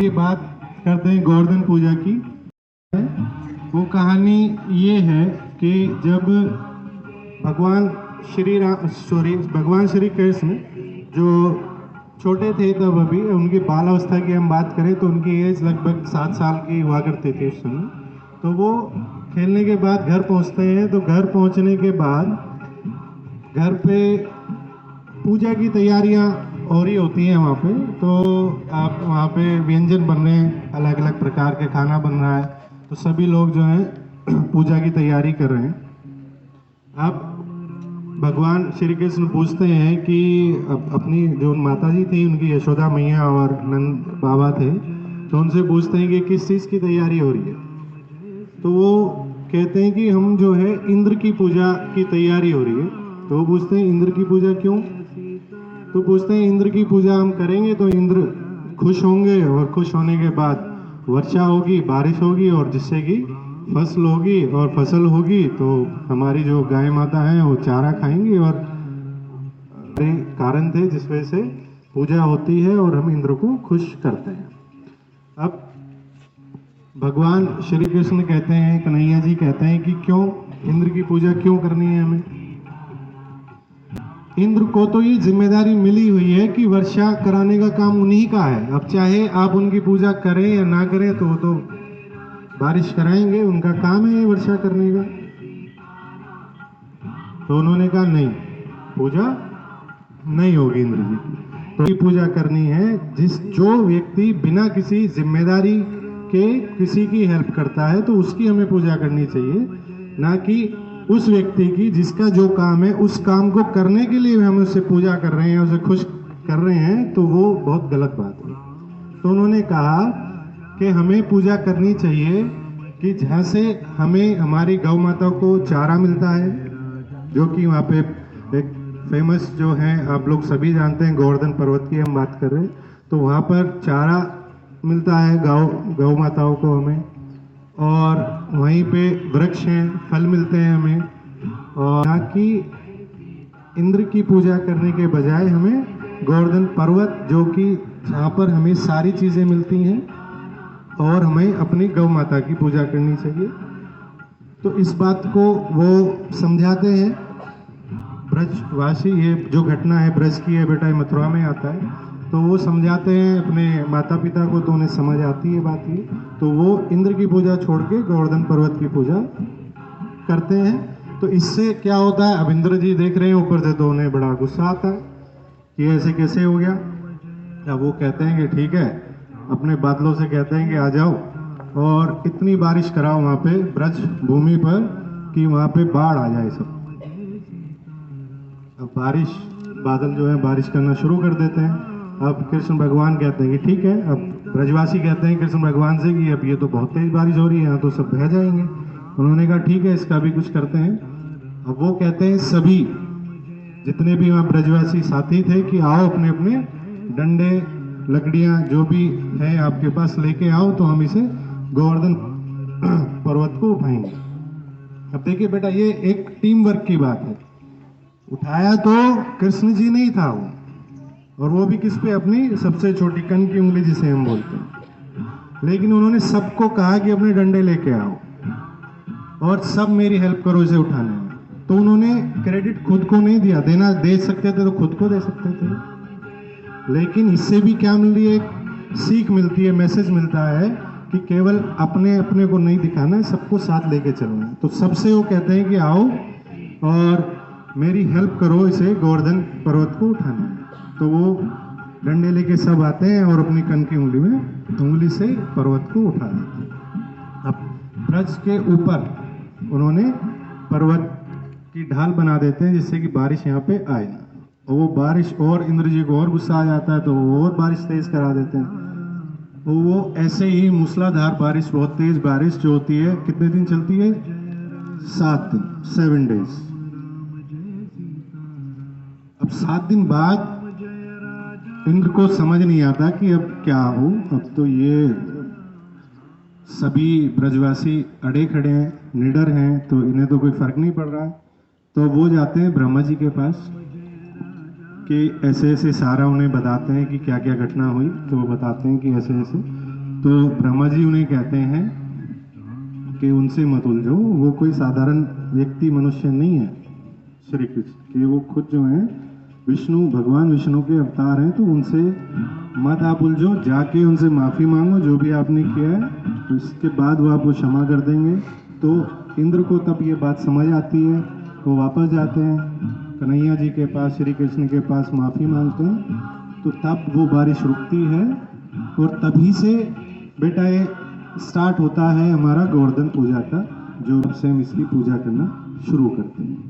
ये बात करते हैं गोवर्धन पूजा की। वो कहानी ये है कि जब भगवान श्री कृष्ण जो छोटे थे तब अभी उनकी बाल अवस्था की हम बात करें तो उनकी एज लगभग 7 साल की हुआ करते थे उस समय। तो वो खेलने के बाद घर पहुंचते हैं, तो घर पहुंचने के बाद घर पे पूजा की तैयारियां हो रही होती हैं वहाँ पे। तो आप वहाँ पे व्यंजन बन रहे हैं, अलग अलग प्रकार के खाना बन रहा है, तो सभी लोग जो हैं पूजा की तैयारी कर रहे हैं। अब भगवान श्री कृष्ण पूछते हैं कि अपनी जो माता जी थी उनकी यशोदा मैया और नंद बाबा थे, तो उनसे पूछते हैं कि किस चीज़ की तैयारी हो रही है। तो वो कहते हैं कि हम जो है इंद्र की पूजा की तैयारी हो रही है। तो वो पूछते हैं इंद्र की पूजा क्यों? तो पूछते हैं इंद्र की पूजा हम करेंगे तो इंद्र खुश होंगे और खुश होने के बाद वर्षा होगी, बारिश होगी, और जिससे कि फसल होगी, और फसल होगी तो हमारी जो गाय माता हैं वो चारा खाएंगी, और कारण थे जिस वजह से पूजा होती है और हम इंद्र को खुश करते हैं। अब भगवान श्री कृष्ण कहते हैं, कन्हैया जी कहते हैं कि क्यों इंद्र की पूजा क्यों करनी है हमें? इंद्र को तो ये जिम्मेदारी मिली हुई है कि वर्षा कराने का काम उन्हीं का है। अब चाहे आप उनकी पूजा करें या ना करें तो वो तो बारिश कराएंगे, उनका काम है वर्षा करने का। तो उन्होंने कहा नहीं, पूजा नहीं होगी इंद्र जी की। तो ये पूजा करनी है जो व्यक्ति बिना किसी जिम्मेदारी के किसी की हेल्प करता है तो उसकी हमें पूजा करनी चाहिए, ना कि उस व्यक्ति की जिसका जो काम है उस काम को करने के लिए हम उससे पूजा कर रहे हैं, उसे खुश कर रहे हैं, तो वो बहुत गलत बात है। तो उन्होंने कहा कि हमें पूजा करनी चाहिए कि जहाँ से हमें हमारी गौ माता को चारा मिलता है, जो कि वहाँ पे एक फेमस जो है आप लोग सभी जानते हैं, गोवर्धन पर्वत की हम बात कर रहे हैं, तो वहाँ पर चारा मिलता है गौ माताओं को हमें, और वहीं पे वृक्ष हैं, फल मिलते हैं हमें। और ताकि इंद्र की पूजा करने के बजाय हमें गोवर्धन पर्वत, जो कि जहाँ पर हमें सारी चीज़ें मिलती हैं, और हमें अपनी गौ माता की पूजा करनी चाहिए। तो इस बात को वो समझाते हैं ब्रजवासी। ये जो घटना है ब्रज की है बेटा, मथुरा में आता है, तो वो समझाते हैं अपने माता पिता को, तो उन्हें समझ आती है बात ये। तो वो इंद्र की पूजा छोड़ के गोवर्धन पर्वत की पूजा करते हैं। तो इससे क्या होता है, अब इंद्र जी देख रहे हैं ऊपर से, तो उन्हें बड़ा गुस्सा आता है कि ऐसे कैसे हो गया। अब वो कहते हैं कि ठीक है, अपने बादलों से कहते हैं कि आ जाओ और इतनी बारिश कराओ वहाँ पे ब्रज भूमि पर कि वहाँ पे बाढ़ आ जाए सब। अब बादल जो है बारिश करना शुरू कर देते हैं। अब कृष्ण भगवान कहते हैं कि ठीक है, अब ब्रजवासी कहते हैं कृष्ण भगवान से कि अब ये तो बहुत तेज बारिश हो रही है, यहाँ तो सब बह जाएंगे। उन्होंने कहा ठीक है, इसका भी कुछ करते हैं। अब वो कहते हैं सभी जितने भी वहाँ ब्रजवासी साथी थे कि आओ अपने अपने डंडे लकड़ियाँ जो भी है आपके पास लेके आओ, तो हम इसे गोवर्धन पर्वत को उठाएंगे। अब देखिए बेटा, ये एक टीम वर्क की बात है। उठाया तो कृष्ण जी नहीं था वो, और वो भी किस पे, अपनी सबसे छोटी कन की उंगली जिसे हम बोलते हैं। लेकिन उन्होंने सबको कहा कि अपने डंडे लेके आओ और सब मेरी हेल्प करो इसे उठाने में। तो उन्होंने क्रेडिट खुद को नहीं दिया, दे सकते थे तो खुद को दे सकते थे। लेकिन इससे भी क्या मिल रही है, एक सीख मिलती है, मैसेज मिलता है कि केवल अपने अपने को नहीं दिखाना है, सबको साथ लेके चलना है। तो सबसे वो कहते हैं कि आओ और मेरी हेल्प करो इसे गोवर्धन पर्वत को उठाने में। तो वो डंडे लेके सब आते हैं और अपनी कन की उंगली से पर्वत को उठा देते हैं। अब ब्रज के ऊपर उन्होंने पर्वत की ढाल बना देते हैं जिससे कि बारिश यहाँ पे आए ना। और वो बारिश, और इंद्र जी को और गुस्सा आ जाता है तो वो और बारिश तेज करा देते हैं। तो वो ऐसे ही मूसलाधार बारिश, बहुत तेज बारिश जो होती है, कितने दिन चलती है? 7 दिन, 7 डेज। अब 7 दिन बाद इंद्र को समझ नहीं आता कि अब क्या हो। अब तो ये सभी ब्रजवासी अड़े खड़े हैं, निडर हैं, तो इन्हें तो कोई फर्क नहीं पड़ रहा है। तो वो जाते हैं ब्रह्मा जी के पास कि ऐसे ऐसे सारा उन्हें बताते हैं कि क्या क्या घटना हुई। तो वो बताते हैं कि ऐसे ऐसे तो ब्रह्मा जी उन्हें कहते हैं कि उनसे मत उलझो, वो कोई साधारण व्यक्ति मनुष्य नहीं है श्री कृष्ण, कि वो खुद जो हैं विष्णु, भगवान विष्णु के अवतार हैं। तो उनसे मत आप उलझो, जाके उनसे माफ़ी मांगो जो भी आपने किया है, तो इसके बाद वो आपको क्षमा कर देंगे। तो इंद्र को तब ये बात समझ आती है, वो वापस जाते हैं कन्हैया जी के पास, श्री कृष्ण के पास माफ़ी मांगते हैं। तो तब वो बारिश रुकती है और तभी से बेटा ये स्टार्ट होता है हमारा गोवर्धन पूजा का, जो से हम इसकी पूजा करना शुरू करते हैं।